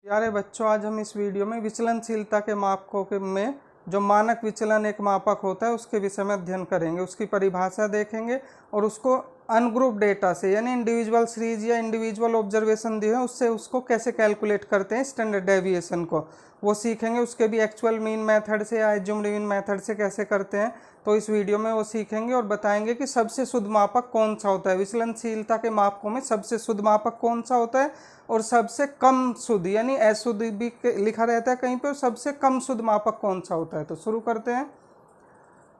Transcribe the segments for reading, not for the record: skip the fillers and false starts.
प्यारे बच्चों, आज हम इस वीडियो में विचलनशीलता के मापकों के में जो मानक विचलन एक मापक होता है उसके विषय में अध्ययन करेंगे। उसकी परिभाषा देखेंगे और उसको अनग्रुप डेटा से यानी इंडिविजुअल सीरीज या इंडिविजुअल ऑब्जर्वेशन दिए हैं उससे उसको कैसे कैलकुलेट करते हैं स्टैंडर्ड डेविएशन को वो सीखेंगे। उसके भी एक्चुअल मीन मेथड से या एज्यूम्ड मीन मेथड से कैसे करते हैं तो इस वीडियो में वो सीखेंगे और बताएंगे कि सबसे शुद्ध मापक कौन सा होता है। विचलनशीलता के मापकों में सबसे शुद्ध मापक कौन सा होता है और सबसे कम शुद्ध यानी अशुद्ध भी लिखा रहता है कहीं पे, और सबसे कम शुद्ध मापक कौन सा होता है। तो शुरू करते हैं।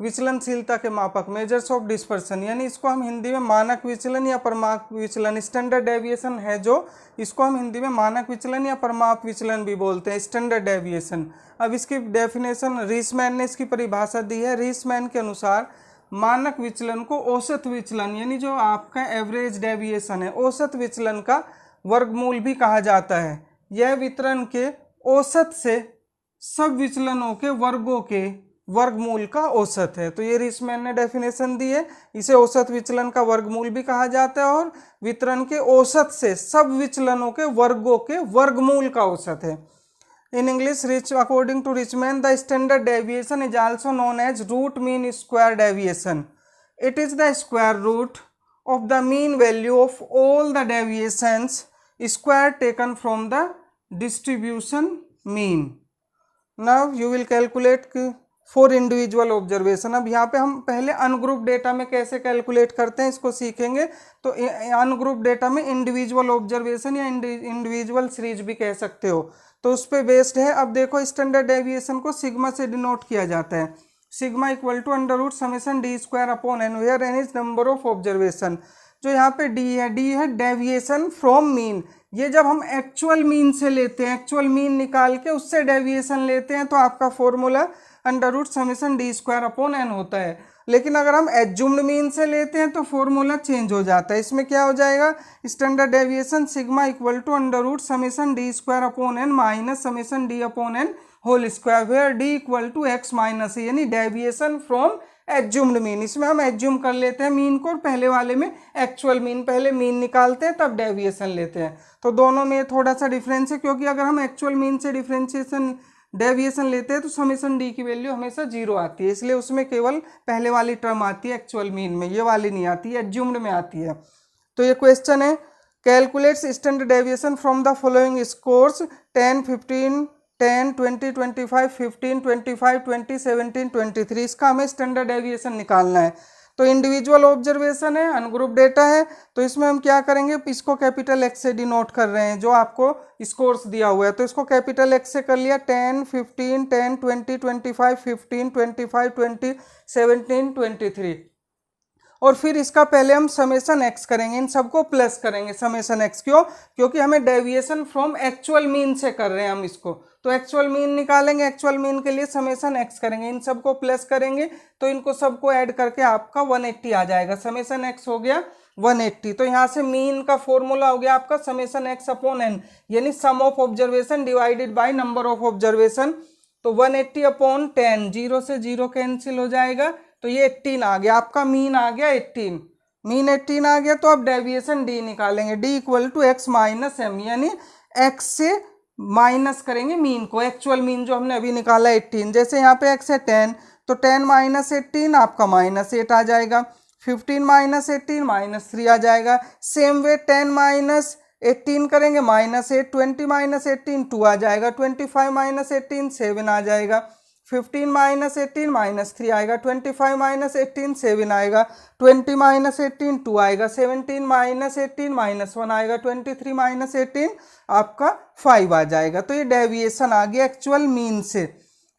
विचलनशीलता के मापक मेजर्स ऑफ डिस्पर्सन, यानी इसको हम हिंदी में मानक विचलन या परमाप विचलन, स्टैंडर्ड डेविएशन है जो, इसको हम हिंदी में मानक विचलन या परमाप विचलन भी बोलते हैं, स्टैंडर्ड डेविएशन। अब इसकी डेफिनेशन रीसमैन ने इसकी परिभाषा दी है। रीसमैन के अनुसार मानक विचलन को औसत विचलन यानी जो आपका एवरेज डेविएशन है, औसत विचलन का वर्गमूल भी कहा जाता है। यह वितरण के औसत से सब विचलनों के वर्गों के वर्गमूल का औसत है। तो ये रीसमैन ने डेफिनेशन दी है। इसे औसत विचलन का वर्गमूल भी कहा जाता है और वितरण के औसत से सब विचलनों के वर्गों के वर्गमूल का औसत है। In English, according to Richman, the standard deviation is also known as root mean square deviation. It is the square root of the mean value of all the deviations square taken from the distribution mean. Now you will calculate for individual observation. अब यहाँ पे हम पहले ungroup data में कैसे calculate करते हैं इसको सीखेंगे। तो अनग्रुप डेटा में इंडिविजुअल ऑब्जर्वेशन या इंडिविजुअल सीरीज भी कह सकते हो, तो उस पर बेस्ड है। अब देखो, स्टैंडर्ड डेविएशन को सिग्मा से डिनोट किया जाता है। Sigma equal to under root summation D square upon N, where N is number of observation. जो यहाँ पे डी है डेविएशन फ्रॉम मीन। ये जब हम एक्चुअल मीन से लेते हैं, एक्चुअल मीन निकाल के उससे डेविएशन लेते हैं तो आपका formula under root summation D square upon N होता है। लेकिन अगर हम एज्यूम्ड मीन से लेते हैं तो फॉर्मूला चेंज हो जाता है। इसमें क्या हो जाएगा, standard deviation sigma equal to under root summation D square upon N minus summation d upon n whole square, where d equal to x minus a, यानी डेविएशन फ्रॉम एज्यूम्ड मीन। इसमें हम एज्यूम कर लेते हैं mean को और पहले वाले में एक्चुअल मीन, पहले मीन निकालते हैं तब डेविएशन लेते हैं। तो दोनों में थोड़ा सा डिफरेंस है, क्योंकि अगर हम एक्चुअल मीन से डिफरेंशिएशन डेविएशन लेते हैं तो समेशन डी की वैल्यू हमेशा 0 आती है, इसलिए उसमें केवल पहले वाली टर्म आती है एक्चुअल मीन में, ये वाली नहीं आती है, एज्यूम्ड में आती है। तो ये क्वेश्चन है, calculates standard deviation from the following scores 10, 15, 10, 20, 25, 15, 25, 20, 17, 23। इसका हमें स्टैंडर्ड डेविएशन निकालना है। तो इंडिविजुअल ऑब्जर्वेशन है, अनग्रुप डेटा है, तो इसमें हम क्या करेंगे, इसको कैपिटल एक्स से डिनोट कर रहे हैं जो आपको स्कोर्स दिया हुआ है। तो इसको कैपिटल एक्स से कर लिया, 10, 15, 10, 20, 25, 15, 25, 20, 17, 23। और फिर इसका पहले हम समेशन एक्स करेंगे, इन सबको प्लस करेंगे समेशन एक्स। क्यों? क्योंकि हमें डेविएशन फ्रॉम एक्चुअल मीन से कर रहे हैं हम इसको, तो एक्चुअल मीन निकालेंगे, एक्चुअल मीन के लिए समेशन एक्स करेंगे, इन सबको प्लस करेंगे तो इनको सबको ऐड करके आपका 180 आ जाएगा। समेशन एक्स हो गया 180। तो यहाँ से मीन का फॉर्मूला हो गया आपका समेशन एक्स अपॉन एन, यानी sum of observation divided by number of observation. तो 180 अपॉन 10, 0 से 0 कैंसिल हो जाएगा, तो ये 18 आ गया, आपका मीन आ गया 18। मीन 18 आ गया तो अब डेविएशन डी निकालेंगे, D equal to x minus M, यानी एक्स से माइनस करेंगे मीन को, एक्चुअल मीन जो हमने अभी निकाला 18। जैसे यहाँ पे एक्स है 10, तो 10 माइनस 18 आपका माइनस 8 आ जाएगा, 15 माइनस 18 माइनस 3 आ जाएगा। सेम वे 10 माइनस 18 करेंगे माइनस 8, 20 माइनस 18 2 आ जाएगा, 25 माइनस 18 7 आ जाएगा, 15 माइनस 18 माइनस 3 आएगा, 25 माइनस 18 7 आएगा, 20 माइनस 18 2 आएगा, 17 माइनस 18 माइनस 1 आएगा, 23 माइनस 18 आपका 5 आ जाएगा। तो ये डेविएशन आ गया एक्चुअल मीन से।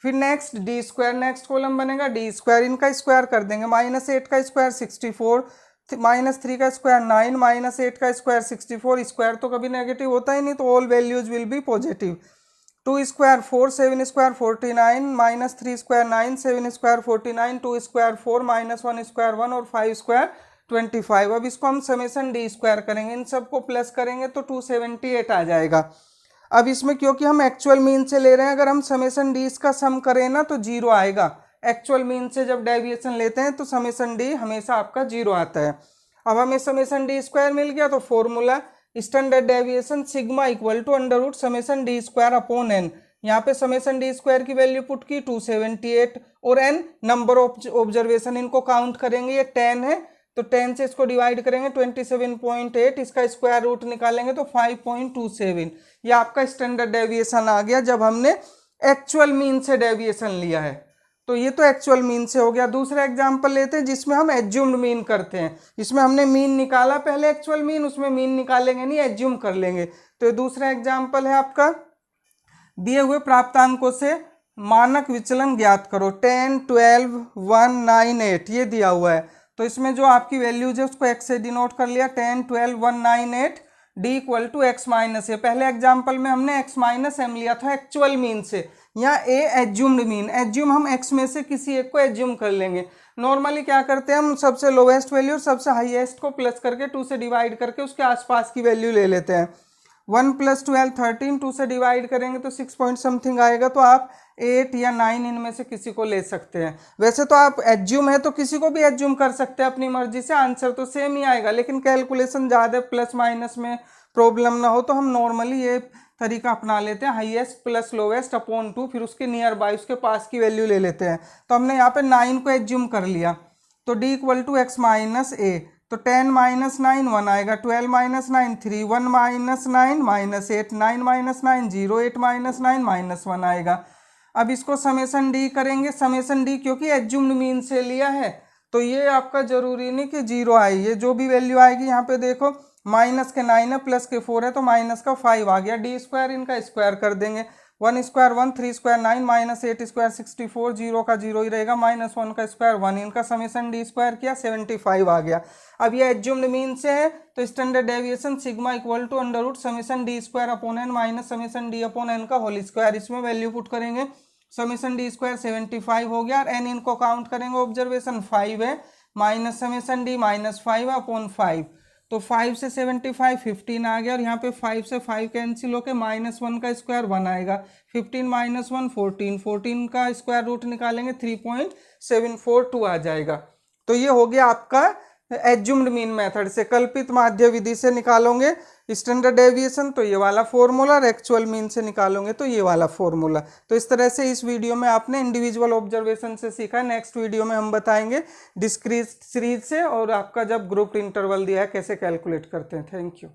फिर next D square, next column बनेगा डी स्क्वायर, इनका स्क्वायर कर देंगे, माइनस 8 का स्क्वायर 64, माइनस 3 का स्क्वायर 9, माइनस 8 का स्क्वायर 64। स्क्वायर तो कभी नेगेटिव होता ही नहीं, तो all values will be positive. 2 square 4, 7 square 49, minus 3 square 9, 7 square 49, 2 square 4, minus 1 square 1 और 5 स्क्वायर 25। अब इसको हम समेशन डी स्क्वायर करेंगे, इन सबको प्लस करेंगे तो 278 आ जाएगा। अब इसमें क्योंकि हम एक्चुअल मीन से ले रहे हैं, अगर हम समेशन डी का सम करें ना तो 0 आएगा। एक्चुअल मीन से जब डेविएशन लेते हैं तो समेशन डी हमेशा आपका 0 आता है। अब हमें समेशन डी स्क्वायर मिल गया तो formula standard deviation sigma equal to under root summation D square upon N. यहाँ पे समेसन डी स्क्वायर की वैल्यू पुट की 278 और एन नंबर ऑफ ऑब्जर्वेशन, इनको काउंट करेंगे, ये 10 है तो 10 से इसको डिवाइड करेंगे 27.8, इसका स्क्वायर रूट निकालेंगे तो 5.27। ये आपका स्टैंडर्ड डेविएशन आ गया जब हमने एक्चुअल मीन से डेविएशन लिया है। तो ये तो एक्चुअल मीन से हो गया। दूसरा एग्जांपल लेते हैं जिसमें हम एज्यूम्ड मीन करते हैं। इसमें हमने मीन निकाला पहले एक्चुअल मीन, उसमें मीन निकालेंगे नहीं, एज्यूम कर लेंगे। तो ये दूसरा एग्जांपल है आपका, दिए हुए प्राप्तांकों से मानक विचलन ज्ञात करो। 10, 12, 1, 9, 8 ये दिया हुआ है। तो इसमें जो आपकी वैल्यूज है उसको x से डिनोट कर लिया, 10, 12, 1, 9, 8 d equal to x minus a. पहले एग्जाम्पल में हमने x माइनस एम लिया था एक्चुअल मीन से, यहाँ ए एज्यूम्ड मीन। एज्यूम हम x में से किसी एक को एज्यूम कर लेंगे। नॉर्मली क्या करते हैं हम, सबसे लोवेस्ट वैल्यू और सबसे हाईएस्ट को प्लस करके 2 से डिवाइड करके उसके आसपास की वैल्यू ले लेते हैं। 1 + 12 13, 2 से डिवाइड करेंगे तो 6 पॉइंट समथिंग आएगा। तो आप 8 या 9 इनमें से किसी को ले सकते हैं। वैसे तो आप एज्यूम है तो किसी को भी एज्यूम कर सकते हैं अपनी मर्जी से, आंसर तो सेम ही आएगा, लेकिन कैलकुलेशन ज़्यादा प्लस माइनस में प्रॉब्लम ना हो तो हम नॉर्मली ये तरीका अपना लेते हैं, हाईएस्ट प्लस लोवेस्ट अपॉन 2, फिर उसके नियर बाय उसके पास की वैल्यू ले लेते हैं। तो हमने यहाँ पे 9 को एज्यूम कर लिया, तो d equal to x minus a. तो 10 - 9 1 आएगा, 12 - 9 3, 1 - 9 -8, 9 - 9 0, 8 - 9 -1 आएगा। अब इसको समेसन डी करेंगे। समेसन डी क्योंकि एज्यूम्ड मीन से लिया है तो ये आपका जरूरी नहीं कि 0 आए, ये जो भी वैल्यू आएगी यहाँ पे देखो माइनस के 9 है प्लस के 4 है तो माइनस का 5 आ गया। डी स्क्वायर इनका स्क्वायर कर देंगे, 1 स्क्वायर 1, 3 स्क्वायर 9, -8 स्क्वायर 64, 0 का 0 ही रहेगा, -1 का स्क्वायर 1, इनका समेसन डी स्क्वायर किया 75 आ गया। अब ये एज्यूम्ड मीन से है तो standard deviation sigma equal to under root summation D square upon N minus summation D upon N का होल स्क्वायर। इसमें वैल्यू पुट करेंगे, समेसन डी स्क्वायर 75 हो गया और एन इनको काउंट करेंगे, ऑब्जर्वेशन 5 है, माइनस समेसन डी -5 है अपॉन 5। तो 5 से 75 15 आ गया और यहाँ पे 5 से 5 कैंसिल होकर -1 का स्क्वायर 1 आएगा, 15 - 1 14, 14 का स्क्वायर रूट निकालेंगे 3.742 आ जाएगा। तो ये हो गया आपका एज्यूम्ड मीन मेथड से। कल्पित माध्य विधि से निकालोगे स्टैंडर्ड डेविएशन तो ये वाला फॉर्मूला, और एक्चुअल मीन से निकालोगे तो ये वाला फॉर्मूला। तो इस तरह से इस वीडियो में आपने इंडिविजुअल ऑब्जर्वेशन से सीखा। नेक्स्ट वीडियो में हम बताएंगे डिस्क्रीट सीरीज से और आपका जब ग्रुप इंटरवल दिया है कैसे कैलकुलेट करते हैं। Thank you.